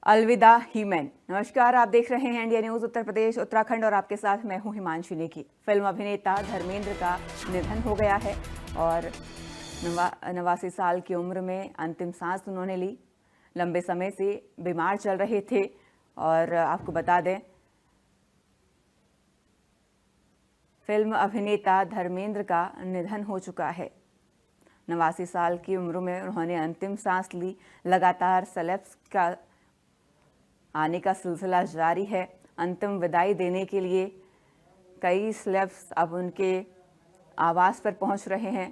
अलविदा हीमैन। नमस्कार, आप देख रहे हैं इंडिया न्यूज उत्तर प्रदेश उत्तराखंड और आपके साथ मैं हूं हिमांशु नेगी। फिल्म अभिनेता धर्मेंद्र का निधन हो गया है और 89 साल की उम्र में अंतिम सांस उन्होंने ली। लंबे समय से बीमार चल रहे थे और आपको बता दें, फिल्म अभिनेता धर्मेंद्र का निधन हो चुका है। 89 साल की उम्र में उन्होंने अंतिम सांस ली। लगातार सेलेब्स का आने का सिलसिला जारी है। अंतिम विदाई देने के लिए कई सेलेब्स अब उनके आवास पर पहुंच रहे हैं।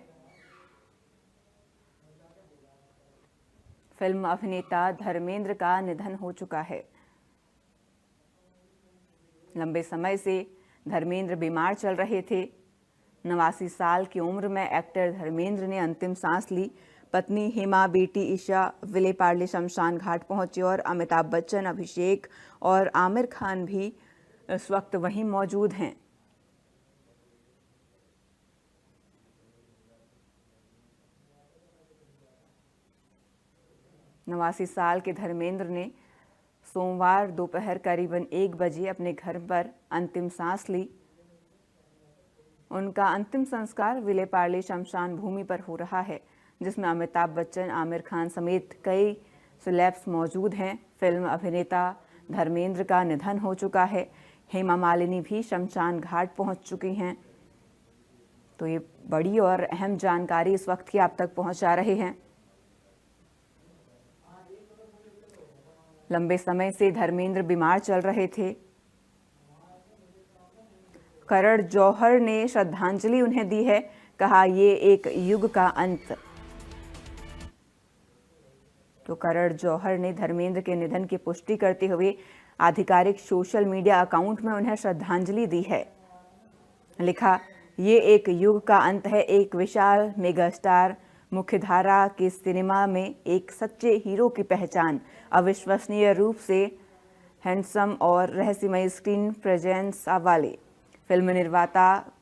फिल्म अभिनेता धर्मेंद्र का निधन हो चुका है। लंबे समय से धर्मेंद्र बीमार चल रहे थे। 89 साल की उम्र में एक्टर धर्मेंद्र ने अंतिम सांस ली। पत्नी हेमा, बेटी ईशा विलेपार्ले शमशान घाट पहुंचे और अमिताभ बच्चन, अभिषेक और आमिर खान भी इस वक्त वहीं मौजूद हैं। नवासी साल के धर्मेंद्र ने सोमवार दोपहर करीबन 1 बजे अपने घर पर अंतिम सांस ली। उनका अंतिम संस्कार विलेपार्ले शमशान भूमि पर हो रहा है, जिसमें अमिताभ बच्चन, आमिर खान समेत कई सेलेब्स मौजूद हैं। फिल्म अभिनेता धर्मेंद्र का निधन हो चुका है। हेमा मालिनी भी शमशान घाट पहुंच चुकी हैं। तो ये बड़ी और अहम जानकारी इस वक्त की आप तक पहुंचा रहे हैं। लंबे समय से धर्मेंद्र बीमार चल रहे थे। करण जौहर ने श्रद्धांजलि उन्हें दी है। कहा, ये एक युग का अंत। तो करण जौहर ने धर्मेंद्र के निधन की पुष्टि करते हुए आधिकारिक सोशल मीडिया अकाउंट में उन्हें श्रद्धांजलि दी है। लिखा, ये एक युग का अंत है। एक विशाल मेगास्टार, मुख्यधारा के सिनेमा में एक सच्चे हीरो की पहचान, अविश्वसनीय रूप से हैंडसम और रहस्यमय स्क्रीन प्रेजेंस वाले फिल्म निर्माता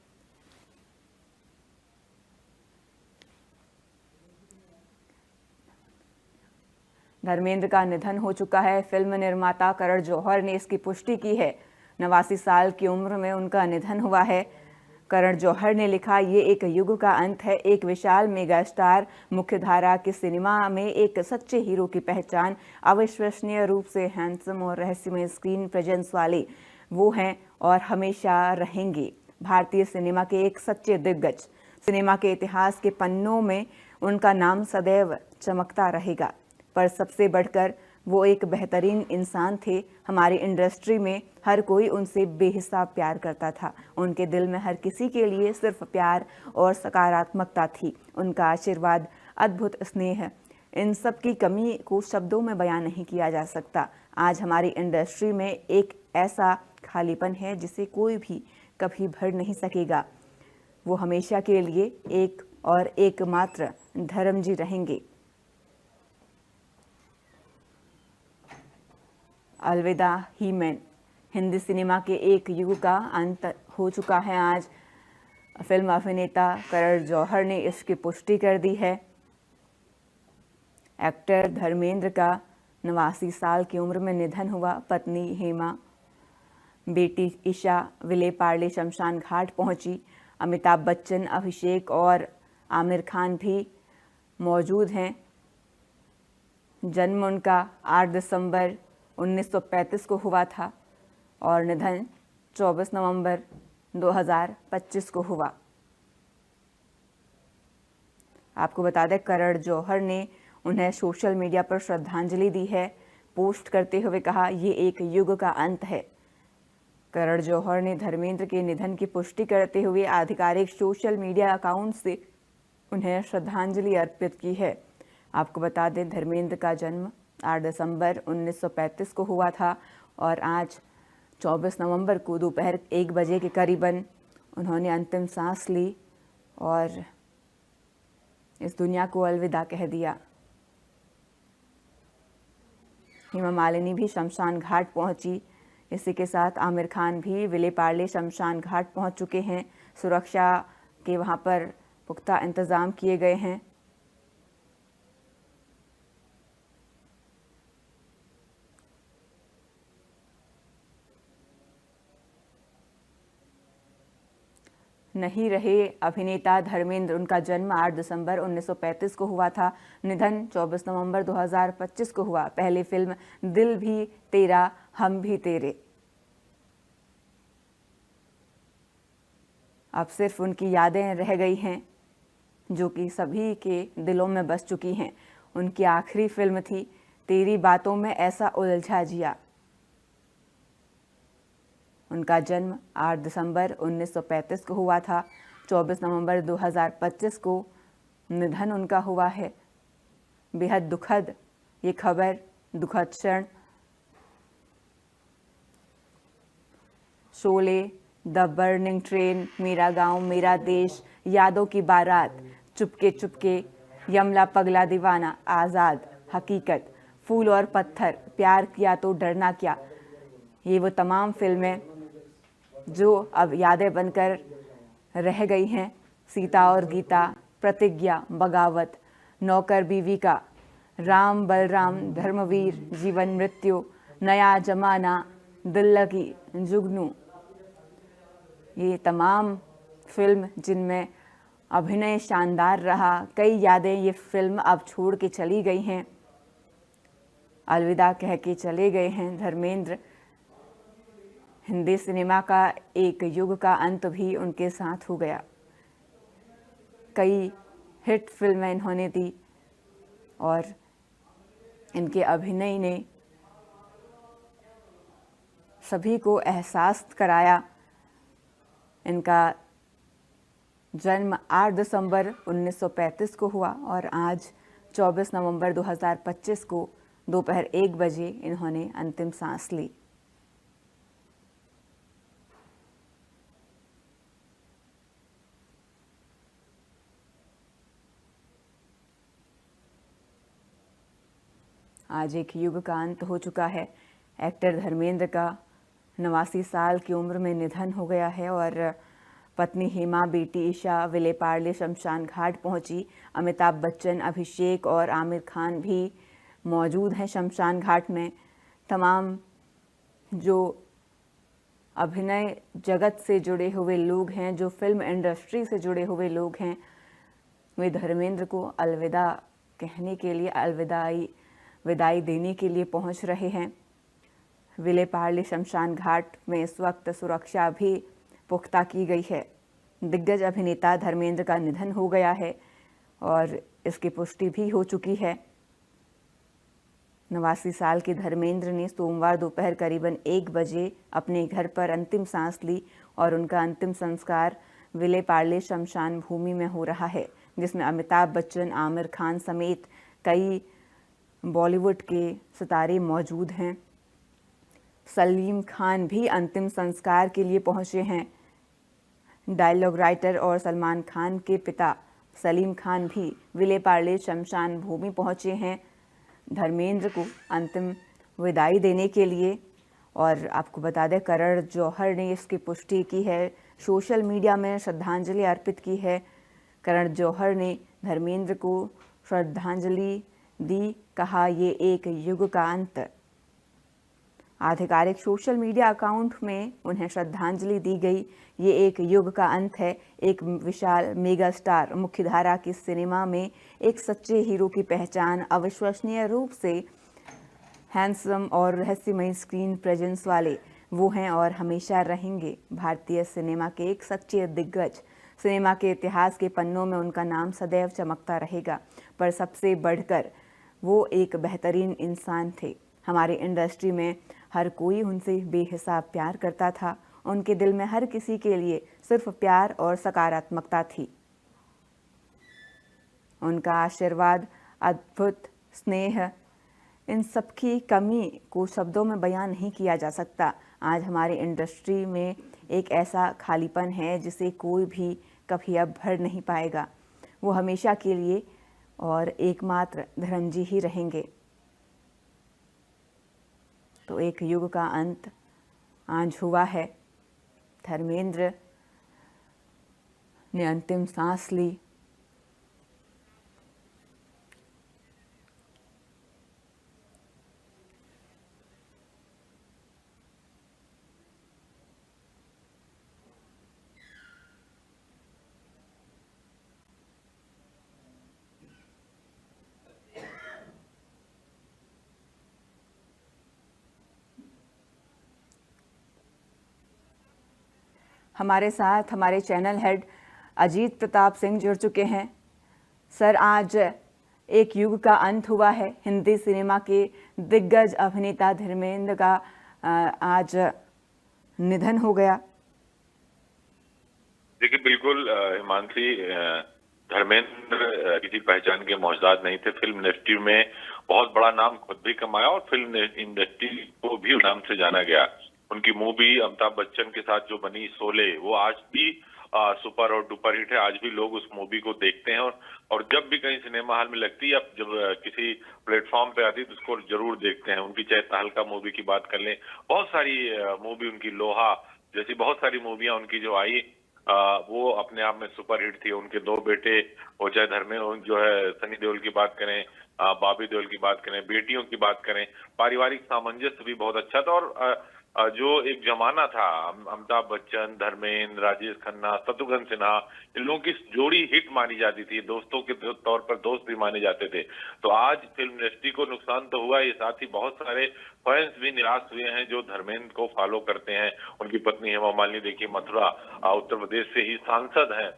धर्मेंद्र का निधन हो चुका है। फिल्म निर्माता करण जौहर ने इसकी पुष्टि की है। 89 साल की उम्र में उनका निधन हुआ है। करण जौहर ने लिखा, ये एक युग का अंत है। एक विशाल मेगास्टार, मुख्यधारा के सिनेमा में एक सच्चे हीरो की पहचान, अविश्वसनीय रूप से हैंडसम और रहस्यमय स्क्रीन प्रेजेंस वाले वो हैं और हमेशा रहेंगे भारतीय सिनेमा के एक सच्चे दिग्गज। सिनेमा के इतिहास के पन्नों में उनका नाम सदैव चमकता रहेगा। पर सबसे बढ़कर वो एक बेहतरीन इंसान थे। हमारी इंडस्ट्री में हर कोई उनसे बेहिसाब प्यार करता था। उनके दिल में हर किसी के लिए सिर्फ प्यार और सकारात्मकता थी। उनका आशीर्वाद, अद्भुत स्नेह, इन सब की कमी को शब्दों में बयान नहीं किया जा सकता। आज हमारी इंडस्ट्री में एक ऐसा खालीपन है जिसे कोई भी कभी भर नहीं सकेगा। वो हमेशा के लिए एक और एकमात्र धर्मजी रहेंगे। अलविदा हीमैन। हिंदी सिनेमा के एक युग का अंत हो चुका है आज। फिल्म अभिनेता करण जौहर ने इसकी पुष्टि कर दी है। एक्टर धर्मेंद्र का 89 साल की उम्र में निधन हुआ। पत्नी हेमा, बेटी ईशा विलेपार्ले शमशान घाट पहुंची। अमिताभ बच्चन, अभिषेक और आमिर खान भी मौजूद हैं। जन्म उनका 8 दिसंबर 1935 को हुआ था और निधन 24 नवंबर 2025 को हुआ। आपको बता दें, करण जौहर ने उन्हें सोशल मीडिया पर श्रद्धांजलि दी है। पोस्ट करते हुए कहा, ये एक युग का अंत है। करण जौहर ने धर्मेंद्र के निधन की पुष्टि करते हुए आधिकारिक सोशल मीडिया अकाउंट से उन्हें श्रद्धांजलि अर्पित की है। आपको बता दें, धर्मेंद्र का जन्म 8 दिसंबर 1935 को हुआ था और आज 24 नवंबर को दोपहर 1 बजे के करीबन उन्होंने अंतिम सांस ली और इस दुनिया को अलविदा कह दिया। हेमा मालिनी भी शमशान घाट पहुंची। इसी के साथ आमिर खान भी विलेपार्ले शमशान घाट पहुंच चुके हैं। सुरक्षा के वहां पर पुख्ता इंतजाम किए गए हैं। नहीं रहे अभिनेता धर्मेंद्र। उनका जन्म 8 दिसंबर 1935 को हुआ था। निधन 24 नवंबर 2025 को हुआ। पहली फिल्म दिल भी तेरा हम भी तेरे। अब सिर्फ उनकी यादें रह गई हैं जो कि सभी के दिलों में बस चुकी हैं। उनकी आखिरी फिल्म थी तेरी बातों में ऐसा उलझा जिया। उनका जन्म 8 दिसंबर 1935 को हुआ था। 24 नवंबर 2025 को निधन उनका हुआ है। बेहद दुखद ये खबर, दुखद क्षण। शोले, द बर्निंग ट्रेन, मेरा गांव मेरा देश, यादों की बारात, चुपके चुपके, यमला पगला दीवाना, आज़ाद, हकीकत, फूल और पत्थर, प्यार किया तो डरना क्या, ये वो तमाम फिल्में जो अब यादें बनकर रह गई हैं। सीता और गीता, प्रतिज्ञा, बगावत, नौकर बीवी का, राम बलराम, धर्मवीर, जीवन मृत्यु, नया जमाना, दिल लगी, जुगनू, ये तमाम फिल्म जिनमें अभिनय शानदार रहा। कई यादें ये फिल्म अब छोड़ के चली गई हैं, अलविदा कह के चले गए हैं धर्मेंद्र। हिंदी सिनेमा का एक युग का अंत भी उनके साथ हो गया। कई हिट फिल्में इन्होंने दी और इनके अभिनय ने सभी को एहसास कराया। इनका जन्म 8 दिसंबर 1935 को हुआ और आज 24 नवंबर 2025 को दोपहर 1 बजे इन्होंने अंतिम सांस ली। आज एक युग का अंत हो चुका है। एक्टर धर्मेंद्र का 89 साल की उम्र में निधन हो गया है और पत्नी हेमा, बेटी ईशा विले पार्ले शमशान घाट पहुंची। अमिताभ बच्चन, अभिषेक और आमिर खान भी मौजूद हैं शमशान घाट में। तमाम जो अभिनय जगत से जुड़े हुए लोग हैं, जो फिल्म इंडस्ट्री से जुड़े हुए लोग हैं, वे धर्मेंद्र को अलविदा कहने के लिए, विदाई देने के लिए पहुंच रहे हैं। विले पार्ले शमशान घाट में इस वक्त सुरक्षा भी पुख्ता की गई है। दिग्गज अभिनेता धर्मेंद्र का निधन हो गया है और इसकी पुष्टि भी हो चुकी है। 89 साल के धर्मेंद्र ने सोमवार दोपहर करीबन 1 बजे अपने घर पर अंतिम सांस ली और उनका अंतिम संस्कार विले पार्ले शमशान भूमि में हो रहा है, जिसमें अमिताभ बच्चन, आमिर खान समेत कई बॉलीवुड के सितारे मौजूद हैं। सलीम खान भी अंतिम संस्कार के लिए पहुंचे हैं। डायलॉग राइटर और सलमान खान के पिता सलीम खान भी विले पार्ले शमशान भूमि पहुंचे हैं धर्मेंद्र को अंतिम विदाई देने के लिए। और आपको बता दें, करण जौहर ने इसकी पुष्टि की है, सोशल मीडिया में श्रद्धांजलि अर्पित की है। करण जौहर ने धर्मेंद्र को श्रद्धांजलि दी, कहा ये एक युग का अंत। आधिकारिक सोशल मीडिया अकाउंट में उन्हें श्रद्धांजलि दी गई। ये एक युग का अंत है। एक विशाल मेगा स्टार, मुख्यधारा की सिनेमा में एक सच्चे हीरो की पहचान, अविश्वसनीय रूप से हैंडसम और रहस्यमयी स्क्रीन प्रेजेंस वाले वो हैं और हमेशा रहेंगे भारतीय सिनेमा के एक सच्चे दिग्गज। सिनेमा के इतिहास के पन्नों में उनका नाम सदैव चमकता रहेगा। पर सबसे बढ़कर वो एक बेहतरीन इंसान थे। हमारी इंडस्ट्री में हर कोई उनसे बेहिसाब प्यार करता था। उनके दिल में हर किसी के लिए सिर्फ प्यार और सकारात्मकता थी। उनका आशीर्वाद, अद्भुत स्नेह, इन सब की कमी को शब्दों में बयान नहीं किया जा सकता। आज हमारी इंडस्ट्री में एक ऐसा खालीपन है जिसे कोई भी कभी अब भर नहीं पाएगा। वो हमेशा के लिए और एकमात्र धर्म जी ही रहेंगे। तो एक युग का अंत आज हुआ है। धर्मेंद्र ने अंतिम सांस ली। हमारे साथ हमारे चैनल हेड अजीत प्रताप सिंह जुड़ चुके हैं। सर, आज एक युग का अंत हुआ है। हिंदी सिनेमा के दिग्गज अभिनेता धर्मेंद्र का आज निधन हो गया। देखिए, बिल्कुल हिमांशी, धर्मेंद्र किसी पहचान के मोहताज नहीं थे। फिल्म इंडस्ट्री में बहुत बड़ा नाम खुद भी कमाया और फिल्म इंडस्ट्री को भी नाम से जाना गया। उनकी मूवी अमिताभ बच्चन के साथ जो बनी शोले, वो आज भी सुपर और डुपर हिट है। आज भी लोग उस मूवी को देखते हैं और जब भी कहीं सिनेमा हॉल में लगती है, अब जब किसी प्लेटफॉर्म पे आती है तो उसको जरूर देखते हैं। उनकी चाहे तहलका मूवी की बात कर लें, बहुत सारी मूवी उनकी, लोहा जैसी बहुत सारी मूवियां उनकी जो आई, वो अपने आप में सुपर हिट थी। उनके दो बेटे, वो चाहे धर्मेंद्र जो है, सनी देओल की बात करें, बॉबी देओल की बात करें, बेटियों की बात करें, पारिवारिक सामंजस्य भी बहुत अच्छा था। और जो एक जमाना था, अमिताभ बच्चन, धर्मेंद्र, राजेश खन्ना, शत्रुघ्न सिन्हा, इन लोगों की जोड़ी हिट मानी जाती थी। दोस्तों के तौर पर दोस्त भी माने जाते थे। तो आज फिल्म इंडस्ट्री को नुकसान तो हुआ ही, साथ ही बहुत सारे फैंस भी निराश हुए हैं जो धर्मेंद्र को फॉलो करते हैं। उनकी पत्नी हेमा मालिनी, देखिए, मथुरा उत्तर प्रदेश से ही सांसद हैं,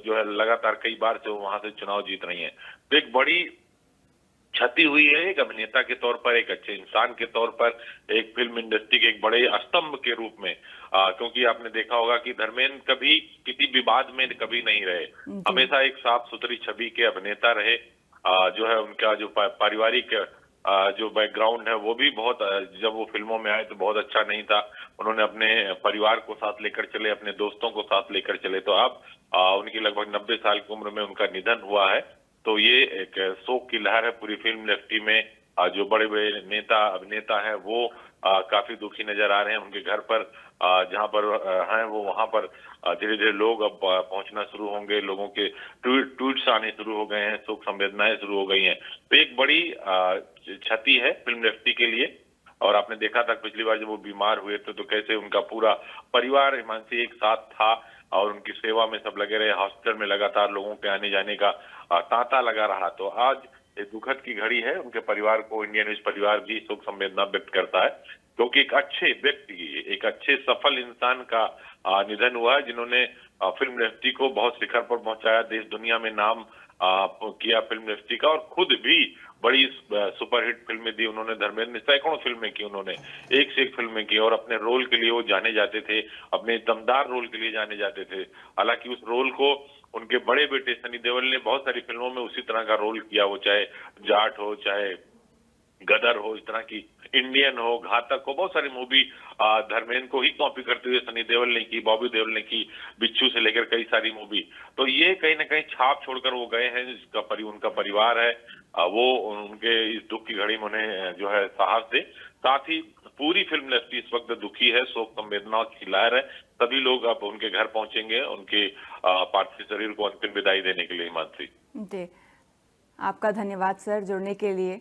जो है लगातार कई बार से वो वहां से चुनाव जीत रही हैं। तो एक बड़ी क्षति हुई है, एक अभिनेता के तौर पर, एक अच्छे इंसान के तौर पर, एक फिल्म इंडस्ट्री के एक बड़े स्तंभ के रूप में। क्योंकि आपने देखा होगा कि धर्मेंद्र कभी किसी विवाद में कभी नहीं रहे, हमेशा एक साफ सुथरी छवि के अभिनेता रहे। जो है उनका जो पारिवारिक जो बैकग्राउंड है वो भी बहुत, जब वो फिल्मों में आए तो बहुत अच्छा नहीं था। उन्होंने अपने परिवार को साथ लेकर चले, अपने दोस्तों को साथ लेकर चले। तो अब उनकी लगभग 90 साल की उम्र में उनका निधन हुआ है। तो ये एक शोक की लहर है पूरी फिल्म इंडस्ट्री में। जो बड़े बड़े नेता अभिनेता हैं वो काफी दुखी नजर आ रहे हैं। उनके घर पर जहां पर हैं वो, वहां पर धीरे धीरे लोग अब पहुंचना शुरू होंगे। लोगों के ट्वीट्स आने शुरू हो गए हैं, शोक संवेदनाएं शुरू हो गई हैं। तो एक बड़ी क्षति है फिल्म इंडस्ट्री के लिए। और आपने देखा था पिछली बार जब वो बीमार हुए थे तो कैसे उनका पूरा परिवार हिमांशी एक साथ था और उनकी सेवा में सब लगे रहे। हॉस्पिटल में लगातार लोगों के आने जाने का तांता लगा रहा। तो आज एक दुखद की घड़ी है। उनके परिवार को इंडियन न्यूज परिवार भी शोक संवेदना व्यक्त करता है, क्योंकि एक अच्छे व्यक्ति, एक अच्छे सफल इंसान का निधन हुआ है, जिन्होंने फिल्म इंडस्ट्री को बहुत शिखर पर पहुंचाया, देश दुनिया में नाम किया फिल्म इंडस्ट्री का, और खुद भी बड़ी सुपरहिट फिल्में दी उन्होंने। धर्मेंद्र ने सैकड़ों फिल्में की, उन्होंने एक से एक फिल्में की, और अपने रोल के लिए वो जाने जाते थे, अपने दमदार रोल के लिए जाने जाते थे। हालांकि उस रोल को उनके बड़े बेटे सनी देओल ने बहुत सारी फिल्मों में उसी तरह का रोल किया, वो चाहे जाट हो, चाहे गदर हो, इस तरह की, इंडियन हो, घातक हो, बहुत सारी मूवी धर्मेंद्र को ही कॉपी करते हुए सनी देओल ने की, बॉबी देओल ने की, बिच्छू से लेकर कई सारी मूवी। तो ये कहीं ना कहीं छाप छोड़कर वो गए हैं। उनका परिवार है, वो उनके इस दुख की घड़ी में उन्हें जो है साहस दे। साथ ही पूरी फिल्म इंडस्ट्री इस वक्त दुखी है, शोक संवेदना की लहर है। सभी लोग अब उनके घर पहुंचेंगे उनके पार्थिव शरीर को अंतिम विदाई देने के लिए। हिमांशी जी, आपका धन्यवाद सर जुड़ने के लिए।